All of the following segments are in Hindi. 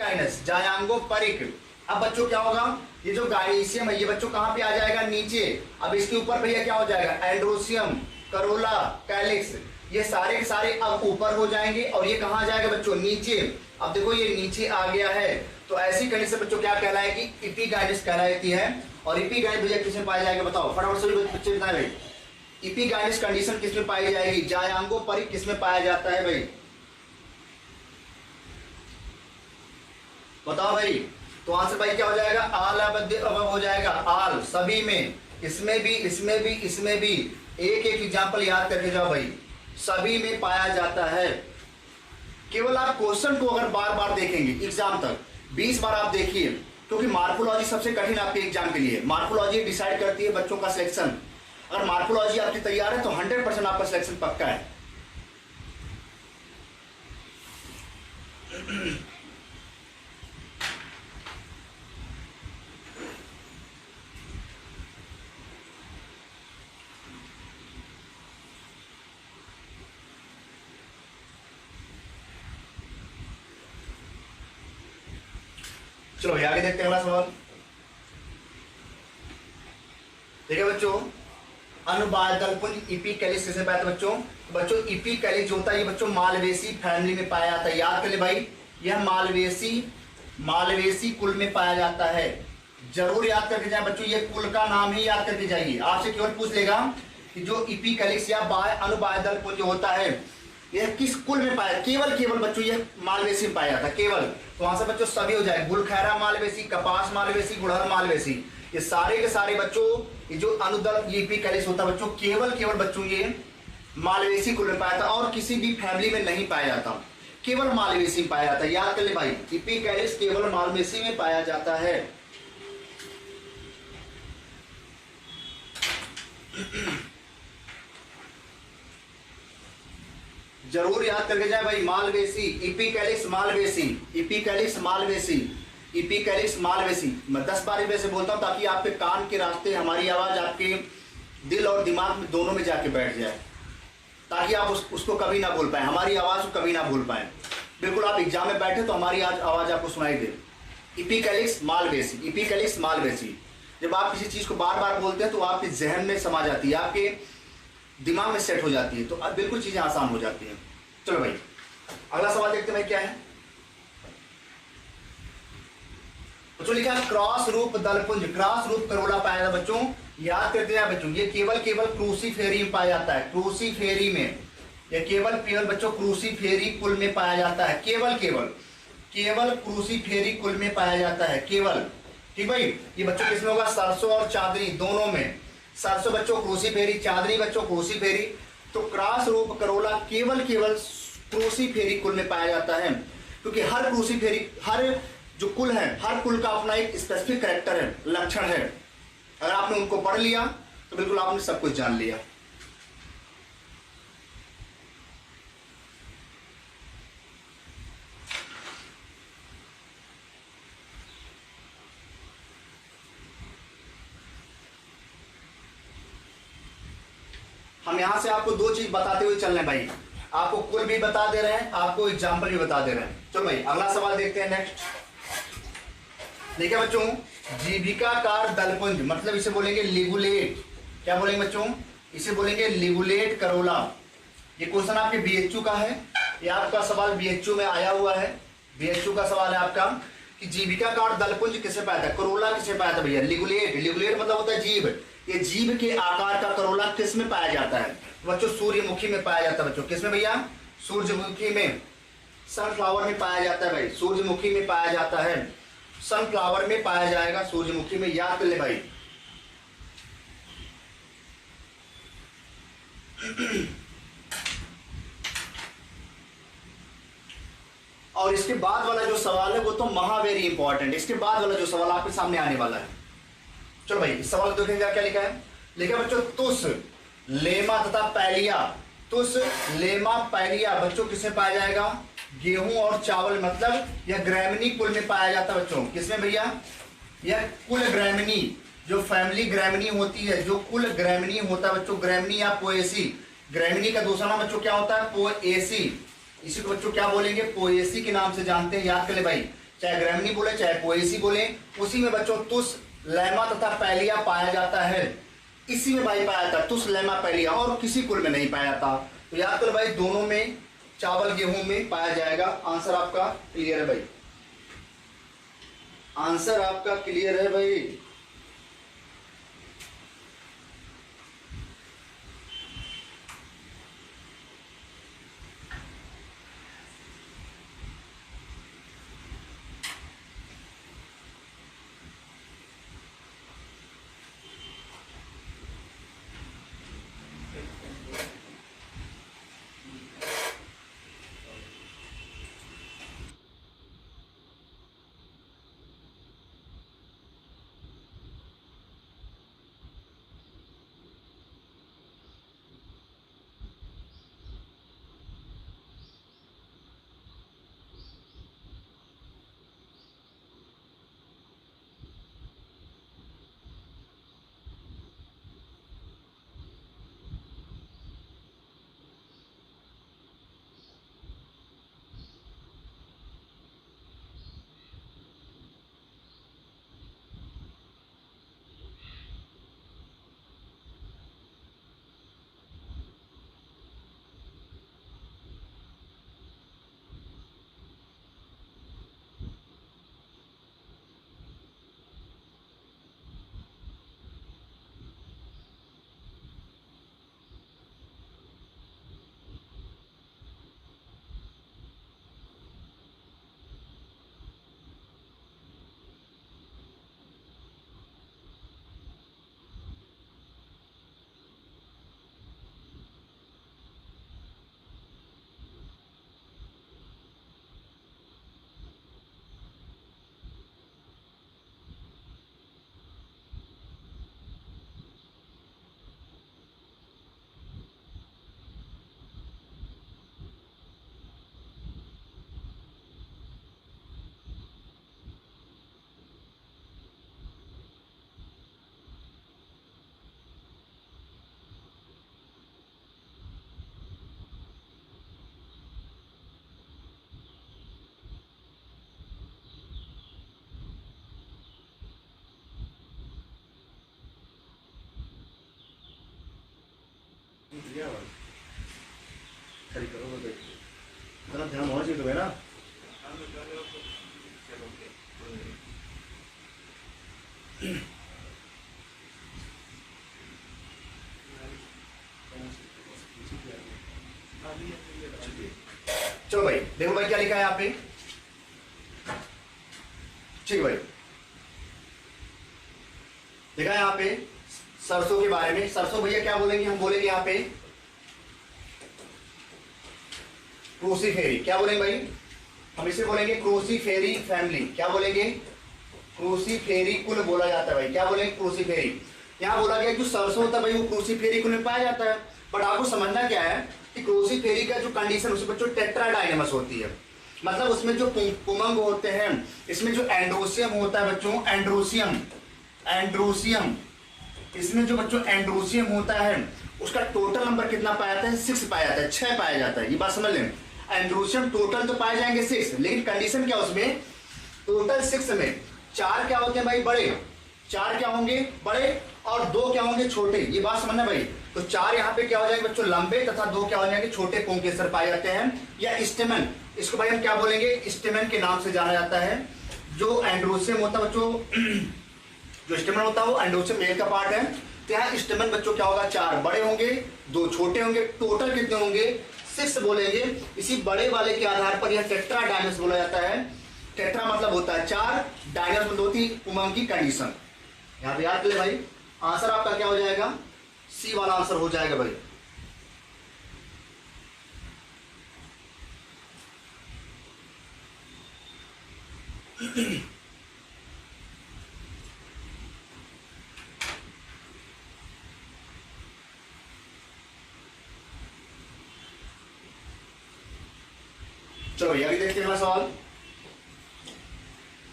गाइनस जायांगो परिक। अब बच्चों क्या होगा, ये जो गाइसियम है ये बच्चों कहाँ पे आ जाएगा, नीचे। अब इसके ऊपर भैया क्या हो जाएगा, एंड्रोसियम, करोला, कैलिक्स, ये सारे के सारे अब ऊपर हो जाएंगे और ये कहाँ जाएगा बच्चों, नीचे। अब देखो ये नीचे आ गया है, तो ऐसी कंडीशन बच्चों क्या कहलाएगी, एपिगाइनस कहलाती है। और एपिगाइनस भैया किसमें पाया जाएगा, बताओ फटाफट से बच्चे बताएं भाई। एपिगाइनस कंडीशन किसमें पाई जाएगी, जायांगो परिक किसमें पाया जाता है भाई, बताओ भाई। तो आंसर भाई क्या हो जाएगा, आल अब हो जाएगा, आल सभी में, इसमें भी, इसमें भी, इसमें भी। एक एक एग्जांपल याद करके जाओ भाई, सभी में पाया जाता है। केवल आप क्वेश्चन को अगर बार बार देखेंगे एग्जाम तक 20 बार आप देखिए, क्योंकि मार्फोलॉजी सबसे कठिन आपके एग्जाम के लिए। मार्फोलॉजी डिसाइड करती है बच्चों का सिलेक्शन। अगर मार्फोलॉजी आपकी तैयार है तो 100% आपका सिलेक्शन पक्का है। चलो आगे देखते हैं अगला सवाल। देखिए बच्चों, अनुबादलपुंज इपिकैलिस किसे पाया था बच्चों, बच्चों इपिकैलिस जो होता है ये बच्चों मालवेसी फैमिली में पाया जाता है। याद कर ले भाई, यह मालवेसी कुल में पाया जाता है। जरूर याद करके जाए बच्चों, ये कुल का नाम ही याद करके जाइए। आपसे केवल पूछ लेगा कि जो इपिकैलिस या अनुबादलपुंज जो होता है यह किस कुल में पाया, केवल बच्चों यह मालवेसी में पाया जाता है केवल। तो वहां से बच्चों सभी हो जाए, गुलखैरा मालवेसी, कपास मालवेसी, गुड़हल मालवेसी, ये सारे के सारे बच्चों ये जो अनुदल इपिकैलिस होता है बच्चों केवल बच्चों ये मालवेसी कुल में पाया था और किसी भी फैमिली में नहीं पाया जाता, केवल मालवेसी में पाया जाता है। याद कर ले भाई, इपिकैलिस केवल मालवेसी में पाया जाता है। जरूर याद करके जाए भाई, मालवेसी, इपिकैलिस मालवेसी, इपिकैलिस मालवेसी, इपिकैलिस मालवेसी। मैं 10 बार वैसे बोलता हूं ताकि आपके कान के रास्ते हमारी आवाज आपके दिल और दिमाग में दोनों में जाके बैठ जाए, ताकि आप उसको कभी ना भूल पाए, हमारी आवाज को कभी ना भूल पाए। बिल्कुल आप एग्जाम में बैठे तो हमारी आवाज आपको सुनाई दे। इपिकैलिस मालवेसी, इपिकैलिस मालवेसी। जब आप किसी चीज को बार बार बोलते हैं तो आपके जहन में समा जाती है, आपके दिमाग में सेट हो जाती है, तो अब बिल्कुल चीजें आसान हो जाती हैं। चलो भाई अगला सवाल देखते हैं भाई क्या है। बच्चों लिखा क्रॉस रूप दलपुंज, क्रॉस रूप करोला पाया था बच्चों। याद करते हैं बच्चों, ये केवल क्रूसीफेरी में पाया जाता है, क्रूसीफेरी में। ये केवल बच्चों क्रूसीफेरी कुल में पाया जाता है, केवल क्रूसीफेरी कुल में पाया जाता है, केवल। ठीक भाई, ये बच्चों किसमें होगा, सरसों और चांदनी दोनों में। सरसों बच्चों क्रूसीफेरी, चांदनी बच्चों क्रूसीफेरी। तो क्रॉस रूप करोला केवल क्रूसीफेरी कुल में पाया जाता है, क्योंकि हर क्रूसीफेरी, हर जो कुल है, हर कुल का अपना एक स्पेसिफिक कैरेक्टर है, लक्षण है। अगर आपने उनको पढ़ लिया तो बिल्कुल आपने सब कुछ जान लिया। हम यहां से आपको दो चीज बताते हुए चल रहे हैं भाई, आपको कुल भी बता दे रहे हैं, आपको एग्जाम्पल भी बता दे रहे हैं। चलो भाई अगला सवाल देखते हैं नेक्स्ट। देखिए बच्चों, जीविकाकार दलपुंज मतलब इसे बोलेंगे लिगुलेट। क्या बोलेंगे बच्चों, इसे बोलेंगे लिगुलेट करोला। ये क्वेश्चन आपके बीएचयू का है, ये आपका सवाल बीएचयू में आया हुआ है, बीएचयू का सवाल है आपका कि जीविकाकार दलपुंज किसे पाया था, करोला किसे पाया था भैया, लिगुलेट। लिगुलेट मतलब होता है जीव, ये जीव के आकार का करोला किस में पाया जाता है बच्चों, सूर्यमुखी में पाया जाता है बच्चों। किस में भैया, सूर्यमुखी में, सनफ्लावर में पाया जाता है भाई, सूर्यमुखी में पाया जाता है, सनफ्लावर में पाया जाएगा, सूर्यमुखी में। याद कर ले भाई। और इसके बाद वाला जो सवाल है वो तो वेरी इंपॉर्टेंट, इसके बाद वाला जो सवाल आपके सामने आने वाला है। चलो भाई इस सवाल को देखेंगे क्या लिखा है। लिखा बच्चों तुस, लेमा तथा पैलिया। तुस, लेमा, पैलिया बच्चों किसमें पाया जाएगा, गेहूं और चावल, मतलब यह ग्रैमिनी कुल में पाया जाता है बच्चों। किसमें भैया, यह कुल ग्रैमिनी, जो फैमिली ग्रैमिनी होती है, जो कुल ग्रैमिनी होता है बच्चों, ग्रैमिनी या पोएसी। ग्रैमिनी का दूसरा नाम बच्चों क्या होता है, पोएसी। इसी को बच्चों क्या बोलेंगे, पोएसी के नाम से जानते हैं। याद कर ले भाई, चाहे ग्रैमनी बोले चाहे पोएसी बोले, उसी में बच्चों तुस, लैमा तथा पैलिया पाया जाता है। इसी में भाई पाया जाता है तुस, लैमा, पैलिया, और किसी कुल में नहीं पाया जाता। तो याद करो भाई, दोनों में, चावल गेहूं में पाया जाएगा। आंसर आपका क्लियर है भाई, आंसर आपका क्लियर है भाई। खरी करो, इतना ध्यान होना चाहिए तुम्हें ना। चलो भाई देखो भाई क्या लिखा है यहाँ पे, ठीक है भाई। देखा है यहाँ पे सरसों के बारे में। सरसों भैया क्या बोलेंगे, हम बोलेंगे यहाँ पे क्रूसीफेरी। क्या बोलेंगे भाई, हम इसे बोलेंगे क्रूसीफेरी फैमिली। क्या बोलेंगे, क्रूसीफेरी कुल बोला जाता है भाई। क्या बोलेंगे, क्रूसीफेरी। यहाँ बोला गया जो सरसों होता है भाई वो क्रूसीफेरी कुल में पाया जाता है। बट आपको समझना क्या है कि क्रूसीफेरी का जो कंडीशन उसमें जो टेट्राडाइनमस होती है, मतलब उसमें जो पुमंग होते हैं, इसमें जो एंड्रोसियम होता है बच्चों, एंड्रोसियम, इसमें जो बच्चों एंड्रोसियम होता है उसका टोटल नंबर कितना पाया जाता है, 6 पाया जाता है, 6 पाया जाता है। ये बात समझ लें, एंड्रोसियम टोटल तो पाए जाएंगे 6, लेकिन कंडीशन क्या उसमें, टोटल 6 में 4 क्या होते हैं भाई, बड़े। 4 क्या होंगे, बड़े, और 2 क्या होंगे, छोटे। ये बात समझना भाई। तो 4 यहाँ पे क्या हो जाएंगे बच्चों, लंबे, तथा 2 क्या हो जाएंगे, छोटे पुंकेसर पाए जाते हैं, या स्टेमन। इसको भाई हम क्या बोलेंगे, स्टेमन के नाम से जाना जाता है। जो एंड्रोसियम होता है बच्चों, जो स्टेमन होता है वो एंड्रोसियम मेल का पार्ट है। तो यहाँ स्टेमन बच्चों क्या होगा, 4 बड़े होंगे, 2 छोटे होंगे, टोटल कितने होंगे, 6 बोलेंगे। इसी बड़े वाले के आधार पर यह टेट्राडाइनस बोला जाता है। टेट्रा मतलब होता है 4, डाइनस मतलब होती है उमंग की कंडीशन। यहाँ पे याद कर ले भाई, आंसर आपका क्या हो जाएगा, सी वाला आंसर हो जाएगा भाई। चलो ये भी देखते हैं सवाल।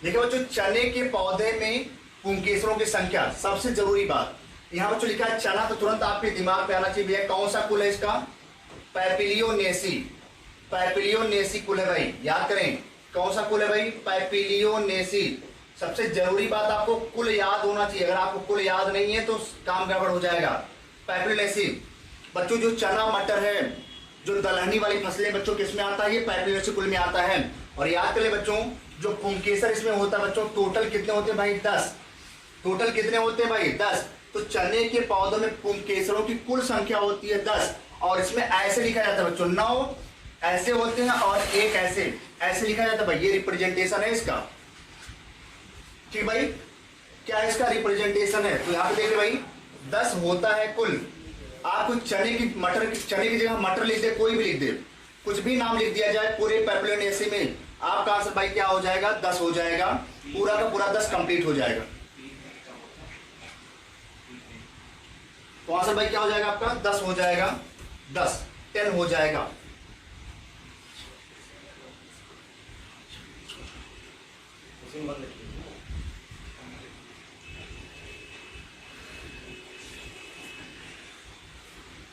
देखिए बच्चों, चने के पौधे में पुंकेसरों की संख्या, सबसे जरूरी बात यहां बच्चों लिखा है चना, तो तुरंत आपके दिमाग पे आना चाहिए भैया कौन सा कुल है इसका, पैपिलियोनेसी। पैपिलियोनेसी कुल है भाई, याद करें कौन सा कुल है भाई? पैपिलियोनेसी। सबसे जरूरी बात आपको कुल याद होना चाहिए, अगर आपको कुल याद नहीं है तो काम गड़बड़ हो जाएगा। पैपिलियोनेसी बच्चों, जो चना मटर है, जो दलहनी वाली फसलें बच्चों किसमें आता है? ये पैपिलियोनेसी कुल में आता है। और याद कर ले बच्चों, जो पुंकेसर इसमें होता है बच्चों, टोटल कितने होते हैं भाई? 10। टोटल कितने होते हैं भाई? 10। तो चने के पौधों में पुंकेसरों की कुल संख्या होती है 10। और इसमें ऐसे लिखा जाता है बच्चों, 9 ऐसे होते हैं और 1 ऐसे लिखा जाता है भाई। ये रिप्रेजेंटेशन है इसका, ठीक भाई, क्या इसका रिप्रेजेंटेशन है? तो यहाँ पे देखिए भाई 10 होता है कुल। आप चने की जगह मटर लिख दे, कोई भी लिख दे, कुछ भी नाम लिख दिया जाए पूरे पैपिलियोनेसी में, आपका आंसर भाई क्या हो जाएगा? 10 हो जाएगा। पूरा का पूरा 10 कंप्लीट हो जाएगा। तो आंसर भाई क्या हो जाएगा आपका? 10 हो जाएगा। 10 हो जाएगा।